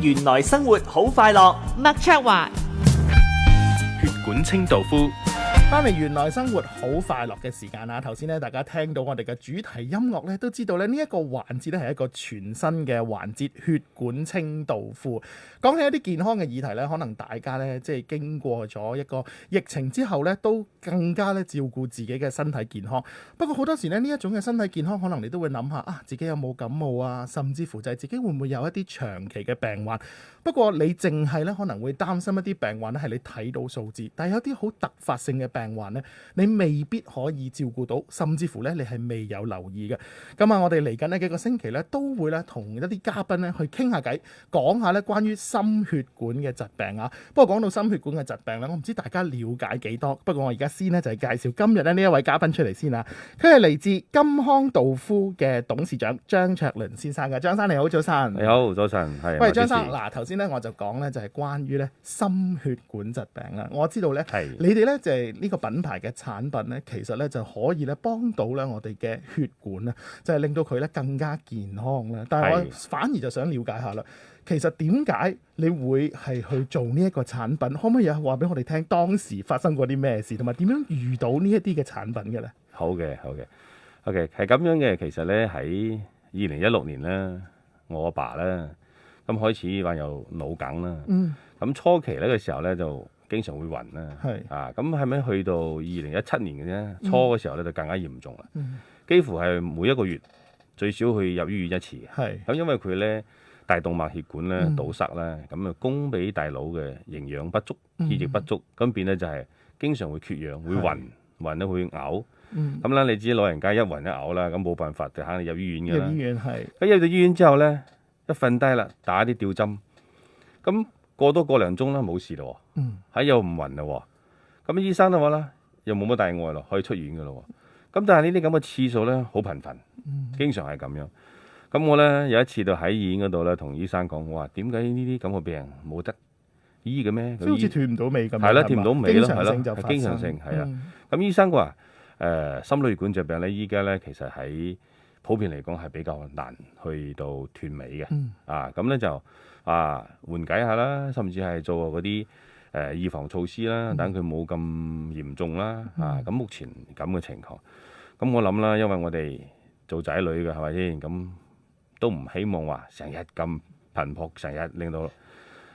原來生活好快樂。麥卓華，血管清道夫。翻嚟原來生活好快樂嘅時間啦！頭先咧，大家聽到我哋嘅主題音樂咧，都知道咧呢一個環節咧係一個全新嘅環節——血管清道夫。講起一啲健康嘅議題咧，可能大家咧即係經過咗一個疫情之後咧，都更加咧照顧自己嘅身體健康。不過好多時咧呢一種嘅身體健康，可能你都會諗下啊，自己有冇感冒啊，甚至乎就係自己會唔會有一啲長期嘅病患。不過你淨係咧可能會擔心一啲病患咧係你睇到數字，但係有啲好突發性嘅病患咧，你未必可以照顧到，甚至乎咧你係未有留意嘅。咁啊，我哋嚟緊呢幾個星期咧，都會咧同一啲嘉賓咧去傾下偈，講下咧關於心血管嘅疾病啊。不過講到心血管嘅疾病咧，我唔知大家了解幾多。不過我而家先咧就係介紹今日咧呢一位嘉賓出嚟先啊。佢係嚟自金康道夫嘅董事長張卓麟先生嘅。張生你好，早晨。你好，早晨。係。喂，張生，嗱頭先咧我就講咧就係關於咧心血管疾病啊。我知道咧，你哋咧就係呢個品牌嘅產品咧，其實咧就可以咧幫到咧我哋嘅血管咧，就係令到佢咧更加健康啦。但係我反而就想了解下啦，其實點解你會係去做呢一個產品？可唔可以話俾我哋聽當時發生過啲咩事，同埋點樣遇到呢一啲嘅產品嘅咧？好嘅，OK，係咁樣嘅。其實咧喺2016年咧，我阿爸咧咁開始患有腦梗啦。咁初期呢個時候咧就經常會暈啦，咁係咪去到2017年嘅啫？初嘅時候咧就更加嚴重啦，幾乎係每一個月最少去入醫院一次嘅。咁因為佢咧大動脈血管咧堵塞咧，咁啊供俾大腦嘅營養不足、血液不足，咁變咧就係經常會缺氧、會暈咧會嘔。咁啦，你知老人家一暈一嘔啦，咁冇辦法就肯定入醫院㗎啦。入醫院係。咁入到醫院之後咧，一瞓低啦，打啲吊針，咁過多個零鐘啦，冇事咯。又唔暈咯。咁醫生嘅話咧，又冇乜大礙咯，可以出院㗎咯。咁但係呢啲咁嘅次數咧，好頻繁，經常係咁樣。咁我咧有一次就喺醫院嗰度咧，同醫生講，我話點解呢啲咁嘅病人冇得醫嘅咩？好似斷唔到尾咁。係啦，斷唔到尾咯，係咯，係經常性係啊。咁醫生話心腦血管疾病咧，依家咧其實喺普遍嚟講係比較難去到斷尾嘅。咁咧就緩解下啦，甚至係做嗰啲預防措施啦，等佢冇咁嚴重啦。咁目前咁嘅情況，咁我諗啦，因為我哋做仔女嘅係咪先？咁都唔希望話成日咁頻撲，成日令到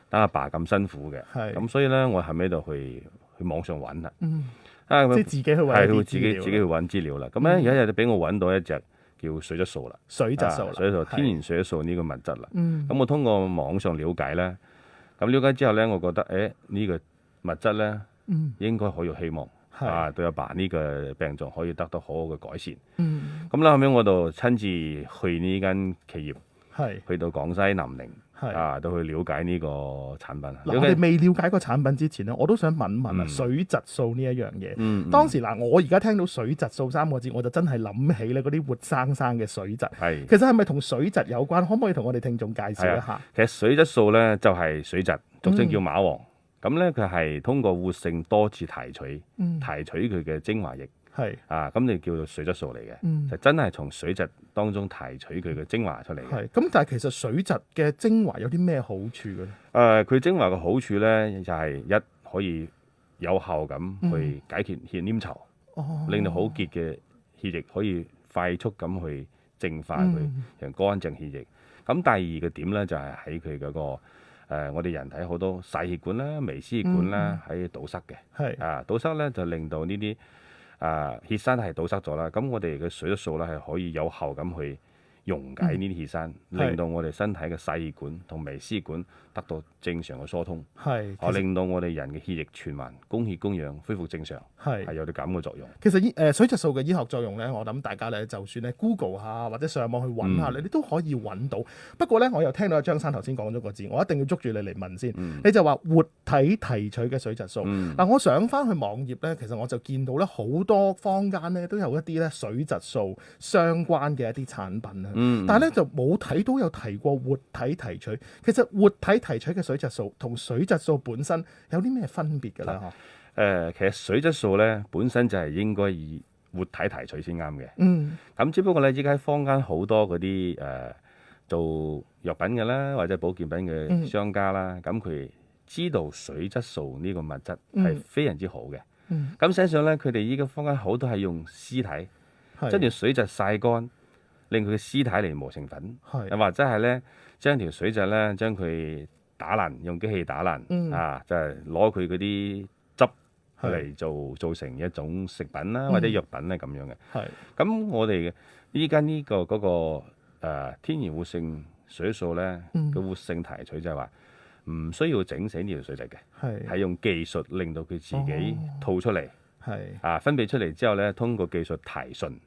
等阿爸咁辛苦嘅。咁所以咧，我後尾就去網上揾啦。即係自己去揾資料。自己去揾資料啦。咁咧有一日就俾我揾到一隻叫水質素啦。水質素天然水質素呢個物質啦。咁我通過網上了解咧，咁了解之後咧，我覺得呢個物質咧應該好有希望。對阿爸呢個病狀可以得到好好嘅改善。咁啦，後尾我就親自去呢間企業，去到廣西南寧，都去了解呢個產品。我哋未了解個產品之前咧，我都想問問啊，水質素呢一樣嘢。當時我而家聽到水質素3個字，我就真係諗起咧嗰啲活生生嘅水質。其實係咪同水質有關？可唔可以同我哋聽眾介紹一下？其實水質素咧就係水質，俗稱叫馬王。咁咧，佢係通過活性多次提取佢嘅精華液，咁你叫做水質素嚟嘅，就真係從水質當中提取佢嘅精華出嚟嘅。咁但係其實水質嘅精華有啲咩好處嘅咧？佢精華嘅好處咧，就係一可以有效咁去解決血黏稠，令到好結嘅血液可以快速咁去淨化佢，讓乾淨血液。咁第二個點咧，就係喺佢嗰個。我哋人體好多細血管啦、微絲血管啦，喺堵塞嘅，堵塞咧就令到呢啲血栓係堵塞咗啦。咁我哋嘅水質素咧係可以有效咁去溶解呢啲血栓，令到我哋身體嘅細血管同微絲血管得到正常嘅疏通，令到我哋人嘅血液循環、供血供氧恢復正常，係有啲咁嘅作用。其實水質素嘅醫學作用咧，我諗大家咧就算咧 Google 下或者上網去揾下，你都可以揾到。不過咧，我又聽到張生頭先講咗個字，我一定要捉住你嚟問先。你就話活體提取嘅水質素。我上翻去網頁咧，其實我就見到咧好多坊間咧都有一啲咧水質素相關嘅一啲產品啊。但係咧就冇睇到有提過活體提取。其實活體提取嘅水質素同水質素本身有啲咩分別㗎咧？其實水質素咧本身就係應該以活體提取先啱嘅。咁只不過咧，依家坊間好多嗰啲做藥品嘅啦，或者保健品嘅商家啦，咁佢知道水質素呢個物質係非常之好嘅。咁實際上咧，佢哋依家坊間好多係用屍體，將條水質曬乾，令佢嘅屍體嚟磨成粉，又或者係咧將條水質咧將佢打爛，用機器打爛，就係攞佢嗰啲汁嚟做成一種食品啦，或者藥品咧咁樣嘅。咁我哋依家呢個嗰個天然活性水素咧個活性提取就係話唔需要整死呢條水質嘅，係用技術令到佢自己吐出嚟。分泌出嚟之後咧，通過技術提純，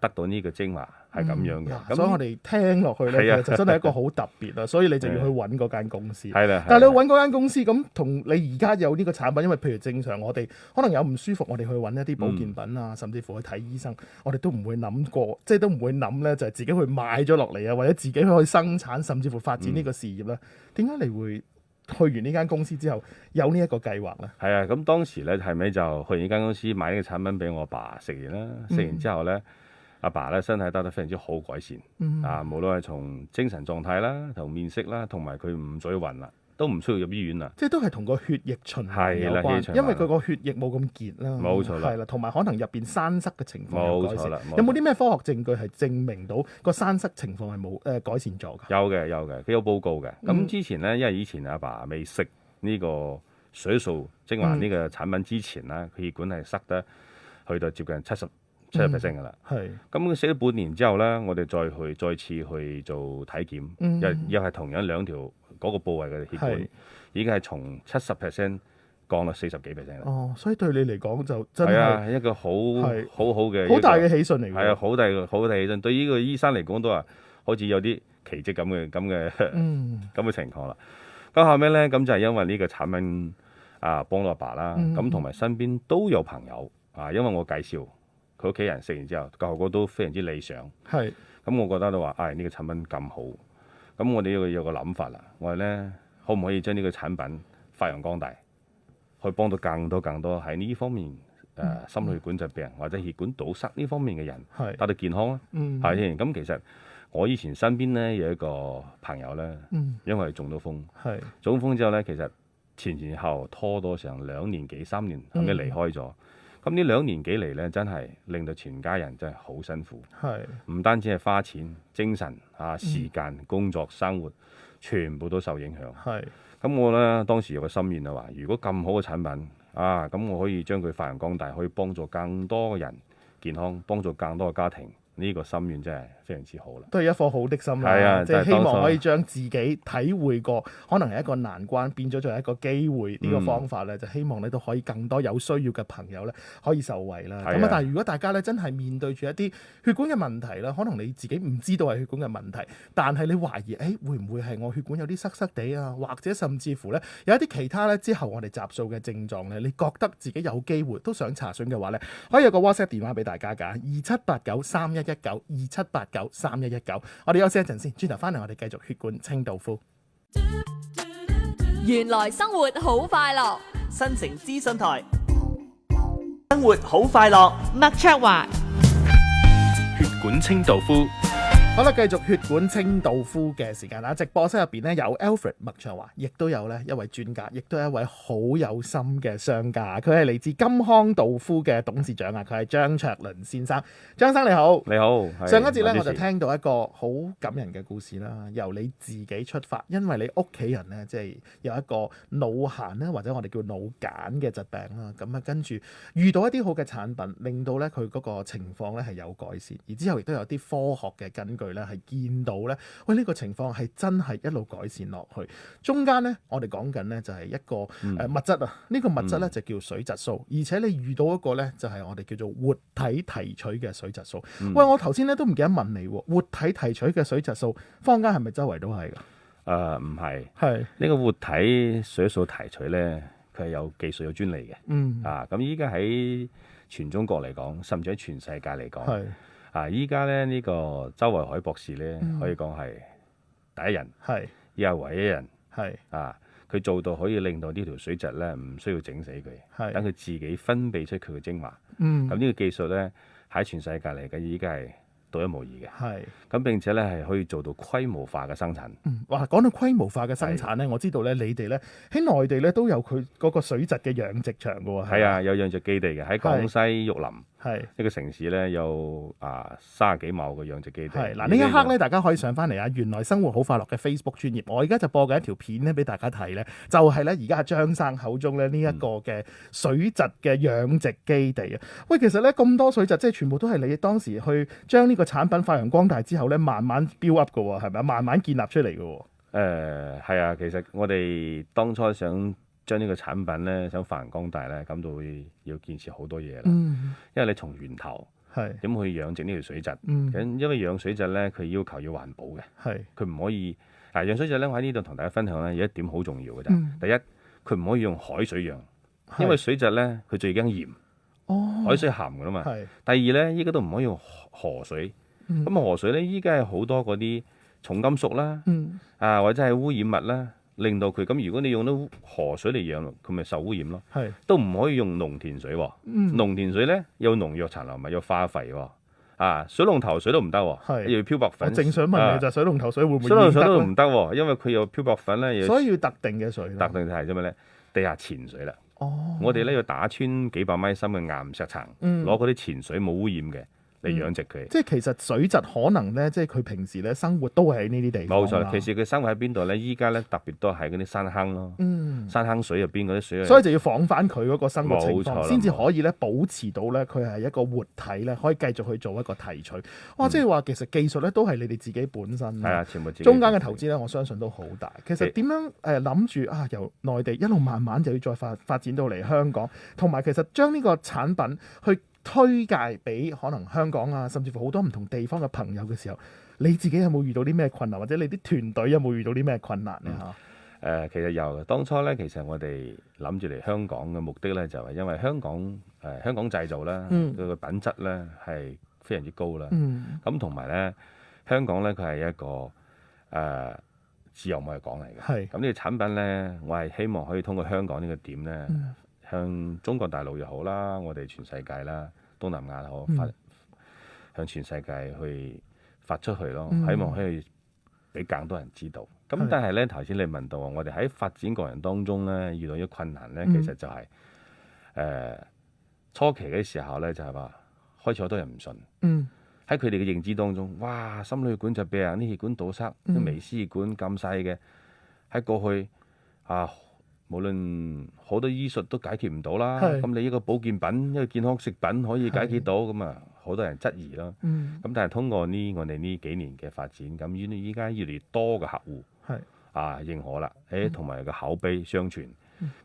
得到呢個精華係咁樣嘅。所以我哋聽落去咧，就真係一個好特別啊！所以你就要去揾嗰間公司。係啦，但係你去揾嗰間公司，咁同你而家有呢個產品，因為譬如正常我哋可能有唔舒服，我哋去揾一啲保健品啊，甚至乎去睇醫生，我哋都唔會諗過，即係都唔會諗咧，就係自己去買咗落嚟啊，或者自己去生產，甚至乎發展呢個事業咧。點解你會去完呢間公司之後有呢一個計劃咧？係啊，咁當時咧係咪就去完呢間公司買呢個產品俾我爸食完啦？食完之後咧，阿爸咧身體得非常之好改善，無論係從精神狀態啦、同面色啦，同埋佢唔再暈啦，都唔需要入醫院啦。即係都係同個血液循環有關，因為佢個血液冇咁結啦。冇錯啦，係啦，同埋可能入邊栓塞嘅情況有改善。冇錯啦，有冇啲咩科學證據係證明到個栓塞情況係冇改善咗㗎？有嘅，佢有報告嘅。咁之前咧，因為以前阿爸未食呢個水素精華呢個產品之前咧，佢血管係塞得去到接近70% 㗎啦。咁佢食咗半年之後咧，我哋再次去做體檢，又係同樣兩條嗰個部位嘅血管，已經係從70% 降到40幾%啦。哦，所以對你嚟講就真係一個好好嘅好大嘅喜訊嚟㗎。係啊，好大喜訊。對呢個醫生嚟講都話好似有啲奇蹟咁嘅情況啦。咁後尾咧，咁就係因為呢個產品幫到阿爸啦，咁同埋身邊都有朋友因為我介紹佢屋企人食完之後，個效果都非常之理想。咁我覺得都話呢個產品咁好，咁我哋有個諗法啦。我哋咧可唔可以將呢個產品發揚光大，去幫到更多喺呢方面心血管疾病或者血管堵塞呢方面嘅人達到健康啦。係先。咁其實我以前身邊咧有一個朋友咧，因為中咗風，中風之後咧，其實前後拖到成2年幾3年，後尾離開咗。咁呢2年幾嚟咧，真係令到全家人真係好辛苦。唔單止係花錢、精神時間、工作、生活，全部都受影響。咁我咧當時有個心願就話，如果咁好嘅產品咁我可以將佢發揚光大，可以幫助更多人健康，幫助更多嘅家庭。呢個心願真係非常之好啦，都係一顆好的心啦。即係希望可以將自己體會過可能係一個難關，變咗做一個機會。呢個方法咧，就希望你都可以更多有需要嘅朋友咧可以受惠啦。咁但係如果大家咧真係面對住一啲血管嘅問題啦，可能你自己唔知道係血管嘅問題，但係你懷疑會唔會係我血管有啲塞塞地啊，或者甚至乎咧有一啲其他咧之後我哋集數嘅症狀咧，你覺得自己有機會都想查詢嘅話咧，可以有個 WhatsApp 電話俾大家㗎，2789311927893119。我哋休息一陣先，轉頭翻嚟我哋繼續血管清道夫。原來生活好快樂，新城資訊台，生活好快樂。麥卓華，血管清道夫。好啦，繼續血管清道夫嘅時間啦！直播室入邊咧有 Alfred 麥卓華，亦都有咧一位專家，亦都係一位好有心嘅商家。佢係嚟自金康道夫嘅董事長佢係張卓麟先生。張生你好，你好。上一節咧我就聽到一個好感人嘅故事啦，由你自己出發，因為你屋企人咧即係有一個腦癇咧，或者我哋叫腦癇嘅疾病啦，咁跟住遇到一啲好嘅產品，令到咧佢嗰個情況咧係有改善，而之後亦都有啲科學嘅根據咧係見到咧，呢個情況係真係一路改善落去。中間咧，我哋講緊咧就係一個物質啊，呢個物質咧就叫水質素，而且你遇到一個咧就係我哋叫做活體提取嘅水質素。我頭先咧都唔記得問你，活體提取嘅水質素，坊間係咪周圍都係㗎？唔係，呢個活體水素提取咧，佢係有技術有專利嘅。咁依家喺全中國嚟講，甚至喺全世界嚟講。依家咧呢個周維海博士咧，可以講係第一人，又係唯一人，佢做到可以令到呢條水質咧唔需要整死佢，等佢自己分泌出佢嘅精華。咁呢個技術咧喺全世界嚟嘅，依家係獨一無二嘅。係。咁並且咧係可以做到規模化嘅生產。哇！講到規模化嘅生產咧，我知道咧你哋咧喺內地咧都有佢嗰個水質嘅養殖場㗎喎。係啊，有養殖基地嘅喺廣西玉林。係呢個城市咧有30幾畝嘅養殖基地。係嗱，呢一刻咧，大家可以上翻嚟啊！原來生活好快樂嘅 Facebook 專頁，我而家就播緊一條片咧俾大家睇咧，就係咧而家張生口中咧呢一個嘅水質嘅養殖基地啊！喂，其實咧咁多水質，即係全部都係你當時去將呢個產品發揚光大之後咧，慢慢 build up 嘅喎，係咪啊？慢慢建立出嚟嘅喎。係啊，其實我哋當初想將呢個產品咧想發揚光大咧，咁就會要建設好多嘢啦。因為你從源頭點去養殖呢條水質？因為養水質咧，佢要求要環保嘅，佢唔可以養水質咧。我喺呢度同大家分享咧，有一點好重要嘅啫。第一，佢唔可以用海水養，因為水質咧佢最驚鹽。海水鹹㗎啦嘛。第二咧，依家都唔可以用河水。咁河水咧，依家係好多嗰啲重金屬啦，或者係污染物啦。令到佢咁，如果你用到河水嚟養，佢咪受污染咯。都唔可以用農田水喎。農田水咧有農藥殘留物，有化肥喎。水龍頭水都唔得喎，要漂白粉。我正想問你就水龍頭水會唔會？水龍頭水都唔得喎，因為佢有漂白粉咧。所以要特定嘅水。特定係啫嘛咧，地下潛水啦。我哋咧要打穿幾百米深嘅岩石層，攞嗰啲潛水冇污染嘅嚟養殖佢。即係其實水質可能咧，即係佢平時咧生活都係喺呢啲地方。冇錯，其實佢生活喺邊度咧？依家咧特別多係嗰啲山坑咯。山坑水入邊嗰啲水。所以就要仿翻佢嗰個生活情況，先至可以咧保持到咧佢係一個活體咧，可以繼續去做一個提取。哇！即係話其實技術咧都係你哋自己本身。係啊，全部自己。中間嘅投資咧，我相信都好大。其實點樣諗住由內地一路慢慢就要再發展到嚟香港，同埋其實將呢個產品去推介俾可能香港啊，甚至乎好多唔同地方嘅朋友嘅時候，你自己有冇遇到啲咩困難，或者你啲團隊有冇遇到啲咩困難咧？其實有。當初咧，其實我哋諗住嚟香港嘅目的咧，就係因為香港製造啦，佢個品質咧係非常之高啦。咁同埋咧，香港咧佢係一個自由貿易港嚟嘅。咁呢個產品咧，我係希望可以通過香港呢個點咧。向中國大陸又好啦，我哋全世界啦，東南亞好向全世界去發出去咯，希望可以俾更多人知道。咁但係咧，頭先你問到我哋喺發展過程當中咧，遇到啲困難咧，其實就係初期嘅時候咧，就係話開始好多人唔信。喺佢哋嘅認知當中，哇！心腦血管疾病啲血管堵塞，啲微絲血管咁細嘅，喺過去無論好多醫術都解決唔到啦，咁你一個保健品、一個健康食品可以解決到，咁啊好多人質疑咯。咁但係通過我哋呢幾年嘅發展，咁依家越嚟越多嘅客戶認可啦，同埋個口碑相傳。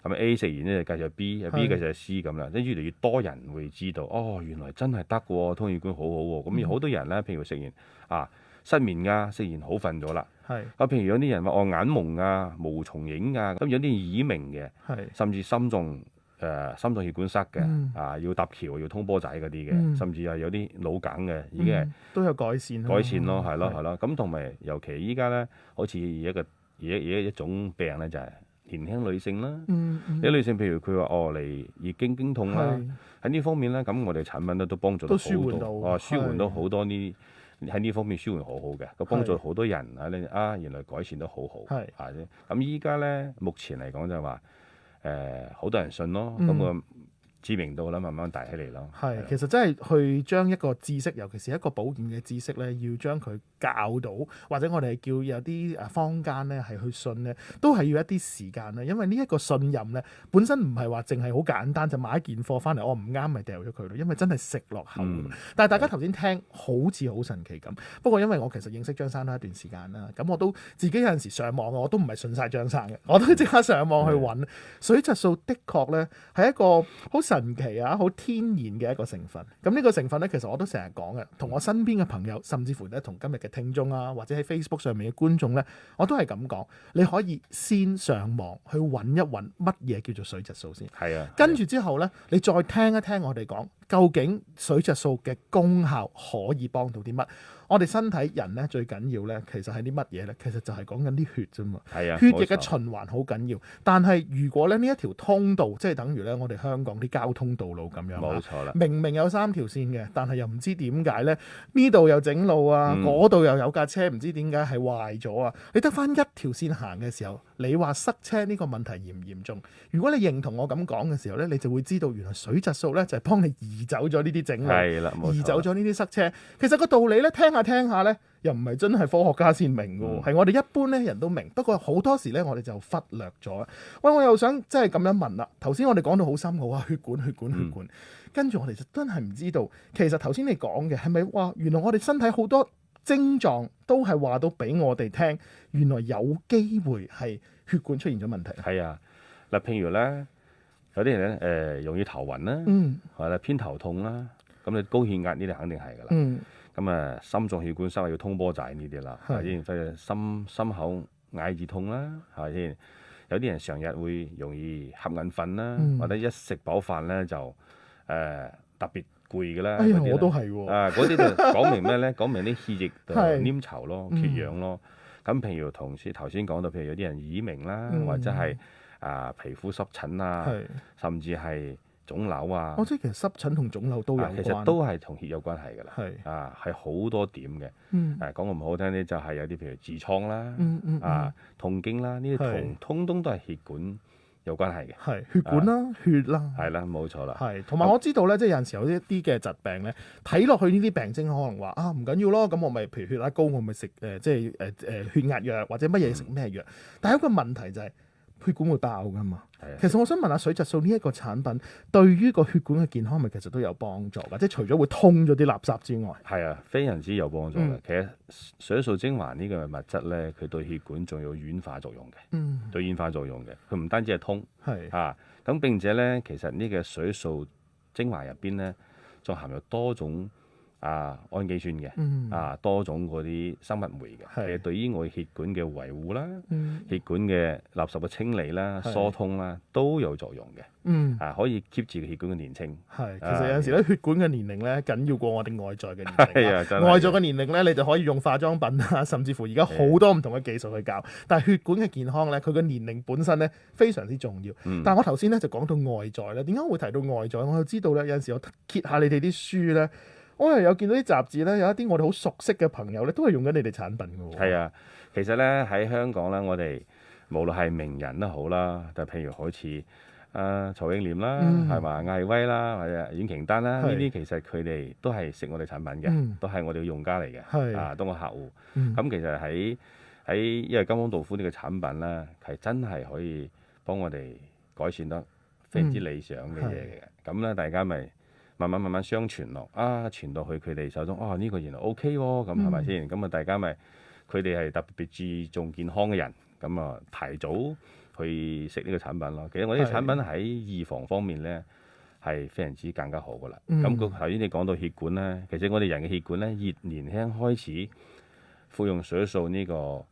咁 A 食完咧就繼續 B，B 繼續 C 咁啦，即係越嚟越多人會知道，原來真係得嘅喎，通血管好好喎。咁好多人咧，譬如食完失眠啊，食完好瞓咗啦。譬如有啲人話眼矇啊、模糊重影啊，咁有啲耳鳴嘅，甚至心臟血管塞嘅，要搭橋要通波仔嗰啲嘅，甚至係有啲腦梗嘅，已經係都有改善咯，係咯。咁同埋尤其依家咧，好似一種病咧，就係年輕女性啦。啲女性譬如佢話嚟月經痛啦，喺呢方面咧，咁我哋產品咧都幫助到好多，舒緩到好多呢。喺呢方面舒緩好好嘅，個幫助好多人原來改善得好好。咁依家咧，目前嚟講就係話好多人信咯，咁個知名度啦，慢慢大起嚟咯。其實真係去將一個知識，尤其是一個保健嘅知識咧，要將佢教到，或者我哋叫有啲坊間咧係去信咧，都係要一啲時間啦。因為呢一個信任咧，本身唔係話淨係好簡單就買一件貨翻嚟，我唔啱咪掉咗佢咯。因為真係食落口。但係大家頭先聽好似好神奇咁，不過因為我其實認識張生都一段時間啦，咁我都自己有陣時上網，我都唔係信晒張生嘅，我都即刻上網去揾水質素，的確咧係一個好神奇啊，好天然嘅一個成分。咁呢個成分咧，其實我都成日講嘅，同我身邊嘅朋友，甚至乎咧同今日嘅聽眾啊，或者喺 Facebook 上面嘅觀眾咧，我都係咁講。你可以先上網去揾一揾乜嘢叫做水質素先。跟住之後咧，你再聽一聽我哋講，究竟水質素嘅功效可以幫到啲乜？我哋身體人咧最緊要咧，其實係啲乜嘢咧？其實就係講緊啲血啫嘛。係啊，血液嘅循環好緊要。但係如果咧呢一條通道，即係等於咧我哋香港啲交通道路咁樣，冇錯啦。明明有3條線嘅，但係又唔知點解咧呢度又整路啊，嗰度又有架車唔知點解係壞咗啊！你得翻一條線行嘅時候，你話塞車呢個問題嚴唔嚴重？如果你認同我咁講嘅時候咧，你就會知道原來水質素咧就係幫你移走咗呢啲整路，係啦，冇錯，移走咗呢啲塞車。其實個道理咧聽下咧，又唔係真係科學家先明嘅，係我哋一般咧人都明。不過好多時咧，我哋就忽略咗。喂，我又想即係咁樣問啦。頭先我哋講到好深奧啊，血管，跟住我哋就真係唔知道，其實頭先你講嘅係咪話原來我哋身體好多症狀都係話到俾我哋聽，原來有機會係血管出現咗問題。係啊，嗱，譬如咧，有啲人咧容易頭暈啦，係啦，偏頭痛啦，咁你高血壓呢啲肯定係噶啦。咁啊，心臟血管塞要通波仔呢啲啦，係咪先？心口嗌字痛啦，係咪先？有啲人成日會容易瞌眼瞓啦，或者一食飽飯咧就特別攰嘅啦。哎呀，我都係喎。嗰啲就講明咩咧？講明啲血液黏稠咯，缺氧咯。咁譬如頭先講到，譬如有啲人耳鳴啦，或者係皮膚濕疹啊，甚至係腫瘤啊。即係其實濕疹同腫瘤都有關。其實都係同血有關係㗎啦。係好多點嘅。講個唔好聽啲，就係有啲譬如痔瘡啦，痛經啦，呢啲通通都係血管有關係嘅。係血管啦，血啦。係啦，冇錯啦。係同埋我知道咧，即係有陣時有一啲嘅疾病咧，睇落去呢啲病徵可能話唔緊要咯，咁我咪譬如血壓高，我咪食即係血壓藥或者乜嘢食咩藥。但係一個問題就係血管會爆㗎嘛。其實我想問下水質素呢一個產品對於個血管嘅健康，咪其實都有幫助㗎？即係除咗會通咗啲垃圾之外，係啊，非常之有幫助嘅。其實水質素精華呢個物質咧，佢對血管仲有軟化作用嘅。對軟化作用嘅，佢唔單止係通，咁並且咧，其實呢個水質素精華入邊咧，仲含有多種氨基酸嘅，多種嗰啲生物酶嘅，其實對於我血管嘅維護啦，血管嘅垃圾嘅清理啦、疏通啦，都有作用嘅。可以 keep 住血管嘅年輕。其實有陣時咧，血管嘅年齡咧緊要過我哋外在嘅年齡。外在嘅年齡咧，你就可以用化妝品啊，甚至乎而家好多唔同嘅技術去搞。但係血管嘅健康咧，佢嘅年齡本身咧非常之重要。但係我頭先咧就講到外在咧，點解會提到外在？我就知道咧，有陣時我揭下你哋啲書咧。我係有見到啲雜誌咧，有一啲我哋好熟悉嘅朋友咧，都係用緊你哋產品嘅喎。係啊，其實咧喺香港咧，我哋無論係名人都好啦，就譬如好似曹永廉啦，係嘛，艾威啦，或者阮瓊丹啦，呢啲其實佢哋都係食我哋產品嘅，都係我哋嘅用家嚟嘅，當個客戶。咁其實喺因為金剛道夫呢個產品咧，係真係可以幫我哋改善得非常之理想嘅嘢嘅。咁咧，大家咪慢慢相傳落傳到去佢哋手中，呢個原來 OK 喎，咁係咪先？咁大家咪佢哋係特別注重健康嘅人，咁提早去食呢個產品咯。其實我呢個產品喺預防方面咧係非常之更加好噶啦。咁頭先你講到血管咧，其實我哋人嘅血管咧越年輕開始服用水質素呢個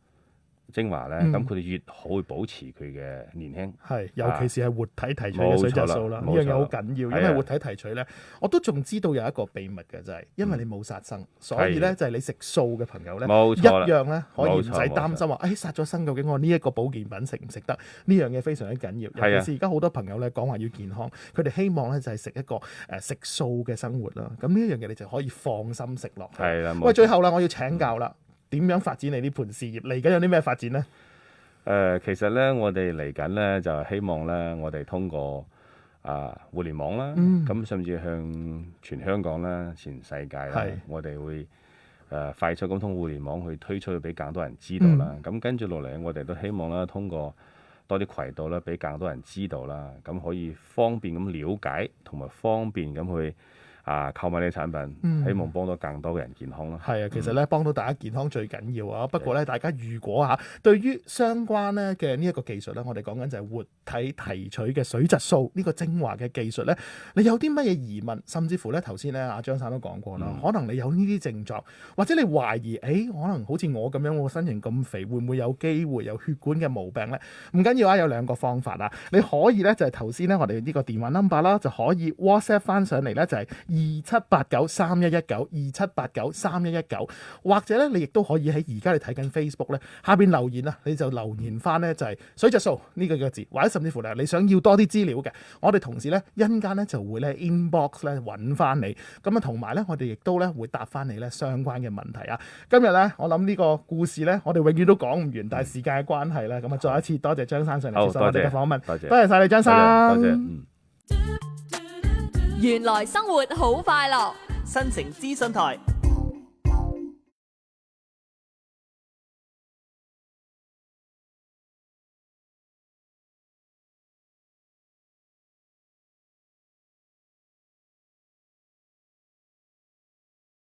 精華咧，咁佢哋越好會保持佢嘅年輕。尤其是係活體提取嘅水質素啦，呢樣嘢好緊要。因為活體提取咧，我都仲知道有一個秘密嘅，就係因為你冇殺生，所以咧就係你食素嘅朋友咧，一樣咧可以唔使擔心話，殺咗生究竟我呢一個保健品食唔食得？呢樣嘢非常之緊要。尤其是而家好多朋友咧講話要健康，佢哋希望咧就係食一個食素嘅生活啦。咁呢一樣嘢你就可以放心食落去。喂，最後啦，我要請教啦。點樣發展你呢盤事業？嚟緊有啲咩發展呢？其實咧，我哋嚟緊咧就希望咧，我哋通過互聯網啦，咁甚至向全香港啦、全世界啦，我哋會快速咁通過互聯網去推出去俾更多人知道啦。咁跟住落嚟，我哋都希望啦，通過多啲渠道啦，俾更多人知道啦，咁可以方便咁了解，同埋方便咁去購買呢啲產品，希望幫到更多嘅人健康啦。係啊，其實咧幫到大家健康最緊要啊。不過咧，大家如果對於相關咧嘅呢一個技術咧，我哋講緊就係活體提取嘅水質素呢個精華嘅技術咧，你有啲乜嘢疑問，甚至乎咧頭先咧阿張生都講過啦，可能你有呢啲症狀，或者你懷疑可能好似我咁樣，我身形咁肥，會唔會有機會有血管嘅毛病咧？唔緊要有兩個方法你可以咧就係頭先咧我哋呢個電話 number 啦，就可以 WhatsApp 翻上嚟咧就係27893119，27893119，或者咧你亦都可以喺而家你睇緊 Facebook 咧下邊留言啊，你就留言翻咧就係水着數呢個字，或者甚至乎咧你想要多啲資料嘅，我哋同事咧一陣間咧就會咧 inbox 咧揾翻你，咁啊同埋咧我哋亦都咧會答翻你咧相關嘅問題啊。今日咧我諗呢個故事咧我哋永遠都講唔完，但係時間嘅關係咧，咁啊再一次多謝張生上嚟接受我哋嘅訪問，多謝晒你張生，多謝。原來生活好快樂。新城資訊台